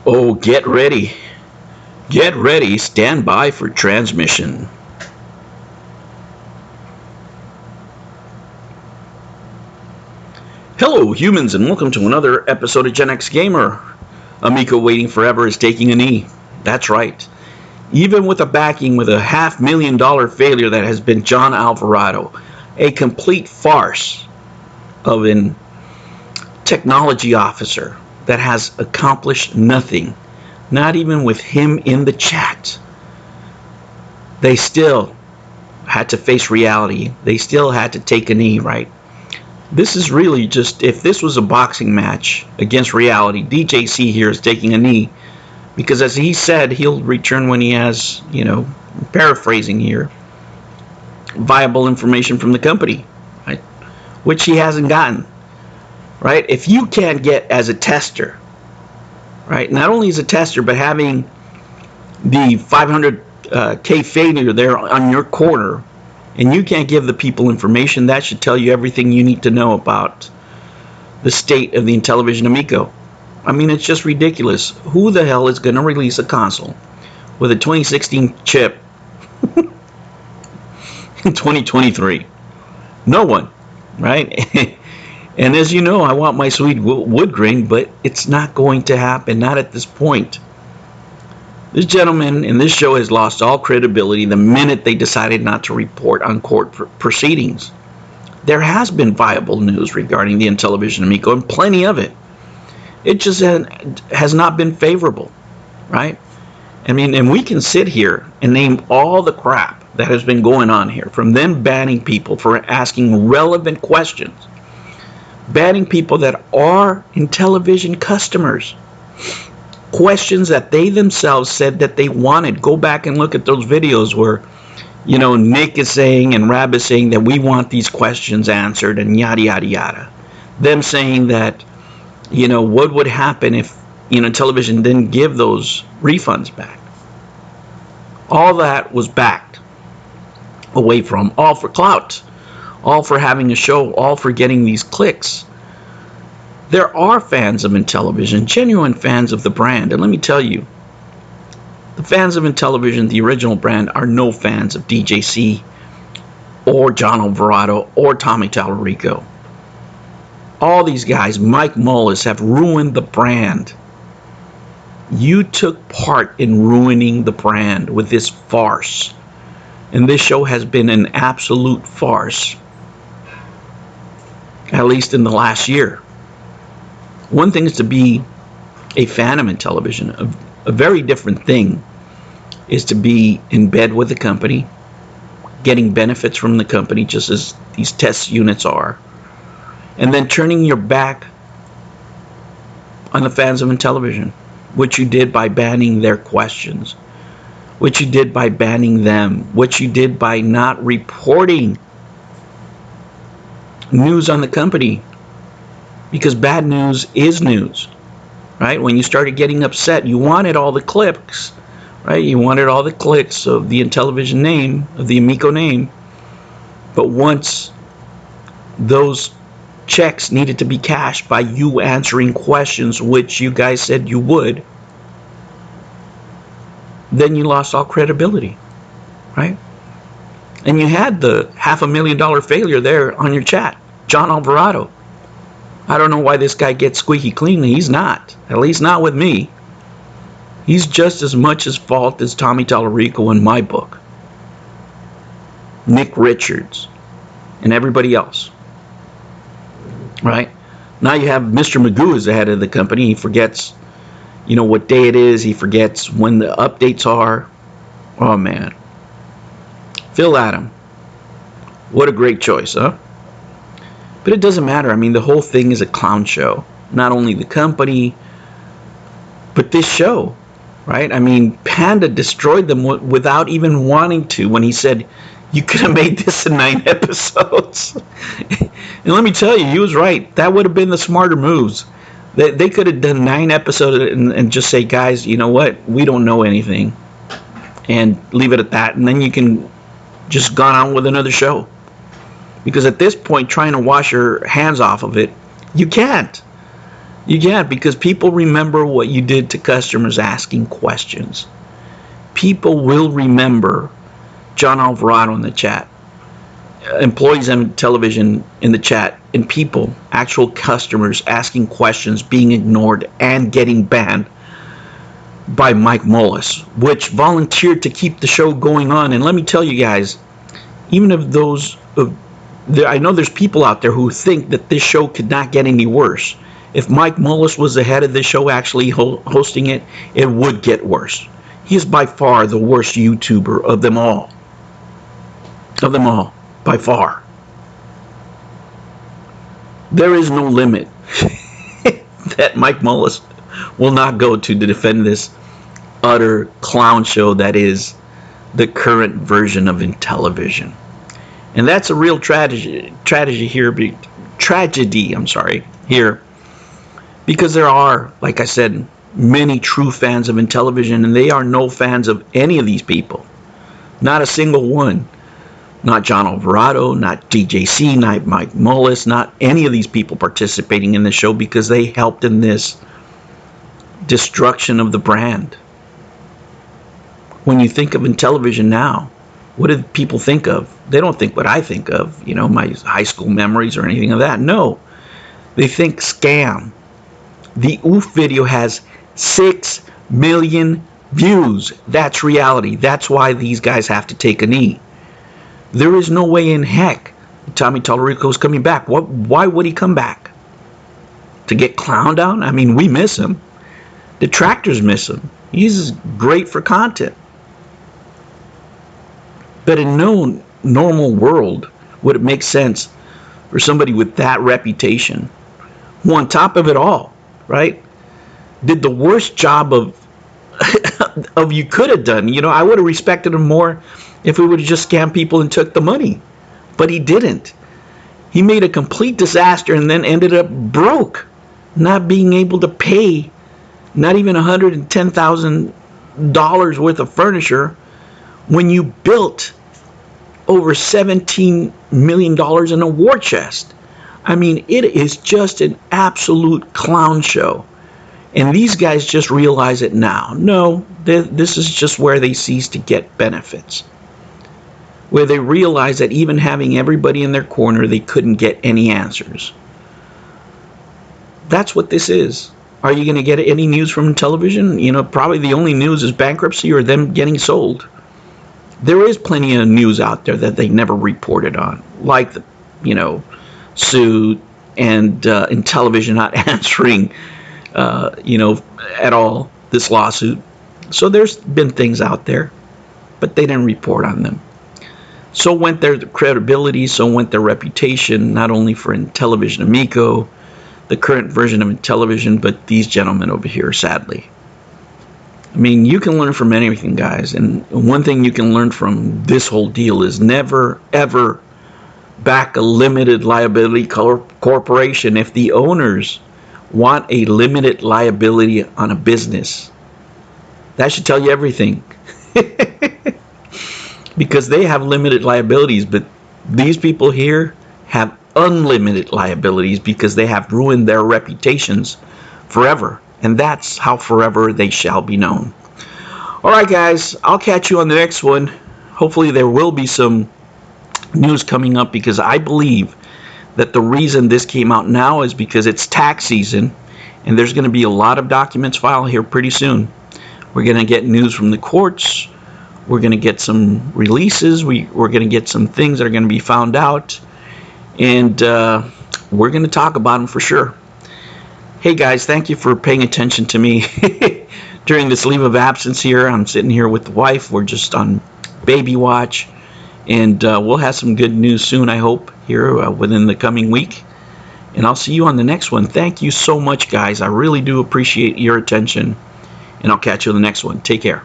Oh, get ready. Get ready. Stand by for transmission. Hello, humans, and welcome to another episode of Gen X Gamer. Amico waiting forever is taking a knee. That's right. Even with a backing with a $500,000 failure that has been John Alvarado, a complete farce of an technology officer that has accomplished nothing, not even with him in the chat. They still had to face reality. They still had to take a knee, right? This is really just, if this was a boxing match against reality, DJC here is taking a knee because, as he said, he'll return when he has, paraphrasing here, viable information from the company, right? Which he hasn't gotten, right? If you can't get as a tester, right, not only as a tester, but having the 500K failure there on your corner, and you can't give the people information, that should tell you everything you need to know about the state of the Intellivision Amico. I mean, it's just ridiculous. Who the hell is going to release a console with a 2016 chip in 2023? No one, right? And as you know, I want my sweet wood grain, but it's not going to happen, not at this point. This gentleman in this show has lost all credibility the minute they decided not to report on court proceedings. There has been viable news regarding the Intellivision Amico, and plenty of it. It just has not been favorable, right? I mean, and we can sit here and name all the crap that has been going on here, from them banning people for asking relevant questions, banning people that are Intellivision customers, questions that they themselves said that they wanted. Go back and look at those videos where, Nick is saying and Rab is saying that we want these questions answered and yada, yada, yada. Them saying that, what would happen if, Intellivision didn't give those refunds back. All that was backed away from, all for clout, all for having a show, all for getting these clicks. There are fans of Intellivision, genuine fans of the brand, and let me tell you, the fans of Intellivision, the original brand, are no fans of DJC or John Alvarado or Tommy Tallarico. All these guys, Mike Mullis, have ruined the brand. You took part in ruining the brand with this farce, and this show has been an absolute farce, at least in the last year. One thing is to be a fan of Intellivision. A very different thing is to be in bed with the company, getting benefits from the company, just as these test units are, and then turning your back on the fans of Intellivision, which you did by banning their questions, which you did by banning them, which you did by not reporting news on the company. Because bad news is news, right? When you started getting upset, you wanted all the clicks, right? You wanted all the clicks of the Intellivision name, of the Amico name. But once those checks needed to be cashed by you answering questions, which you guys said you would, then you lost all credibility, right? And you had the $500,000 failure there on your chat, John Alvarado. I don't know why this guy gets squeaky clean. He's not. At least not with me. He's just as much as fault as Tommy Tallarico in my book, Nick Richards, and everybody else. Right? Now you have Mr. Magoo as the head of the company. He forgets, what day it is. He forgets when the updates are. Oh, man. Phil Adam. What a great choice, huh? But it doesn't matter. I mean, the whole thing is a clown show. Not only the company, but this show, right? I mean, Panda destroyed them without even wanting to when he said, you could have made this in 9 episodes. And let me tell you, he was right. That would have been the smarter moves. They could have done 9 episodes and just say, guys, you know what? We don't know anything. And leave it at that. And then you can just gone on with another show. Because at this point, trying to wash your hands off of it, you can't. You can't, because people remember what you did to customers asking questions. People will remember John Alvarado in the chat, employees on television in the chat, and people, actual customers asking questions, being ignored, and getting banned by Mike Mullis, which volunteered to keep the show going on. And let me tell you guys, even if I know there's people out there who think that this show could not get any worse. If Mike Mullis was the head of the show actually hosting it, it would get worse. He is by far the worst YouTuber of them all. Of them all, by far. There is no limit that Mike Mullis will not go to defend this utter clown show that is the current version of Intellivision. And that's a real tragedy here, because there are, like I said, many true fans of Intellivision, and they are no fans of any of these people. Not a single one. Not John Alvarado, not DJC, not Mike Mullis, not any of these people participating in the show, because they helped in this destruction of the brand. When you think of Intellivision now, what do people think of? They don't think what I think of, my high school memories or anything of that. No, they think scam. The OOF video has 6 million views. That's reality. That's why these guys have to take a knee. There is no way in heck Tommy Tallarico's coming back. Why would he come back? To get clowned out? I mean, we miss him. Detractors miss him. He's great for content. But in no normal world would it make sense for somebody with that reputation, who on top of it all, right, did the worst job of you could have done. I would have respected him more if we would have just scammed people and took the money. But he didn't. He made a complete disaster and then ended up broke, not being able to pay not even $110,000 worth of furniture when you built over $17 million in a war chest. I mean, it is just an absolute clown show. And these guys just realize it now. No, this is just where they cease to get benefits. Where they realize that even having everybody in their corner, they couldn't get any answers. That's what this is. Are you going to get any news from television? Probably the only news is bankruptcy or them getting sold. There is plenty of news out there that they never reported on, like the, suit and Intellivision not answering, at all this lawsuit. So there's been things out there, but they didn't report on them. So went their credibility, so went their reputation, not only for Intellivision Amico, the current version of Intellivision, but these gentlemen over here, sadly. I mean, you can learn from anything, guys. And one thing you can learn from this whole deal is never, ever back a limited liability corporation if the owners want a limited liability on a business. That should tell you everything. Because they have limited liabilities, but these people here have unlimited liabilities because they have ruined their reputations forever. And that's how forever they shall be known. All right, guys, I'll catch you on the next one. Hopefully there will be some news coming up, because I believe that the reason this came out now is because it's tax season, and there's going to be a lot of documents filed here pretty soon. We're going to get news from the courts. We're going to get some releases. We're going to get some things that are going to be found out. And we're going to talk about them for sure. Hey guys, thank you for paying attention to me during this leave of absence here. I'm sitting here with the wife. We're just on baby watch. And we'll have some good news soon, I hope, here within the coming week. And I'll see you on the next one. Thank you so much, guys. I really do appreciate your attention. And I'll catch you on the next one. Take care.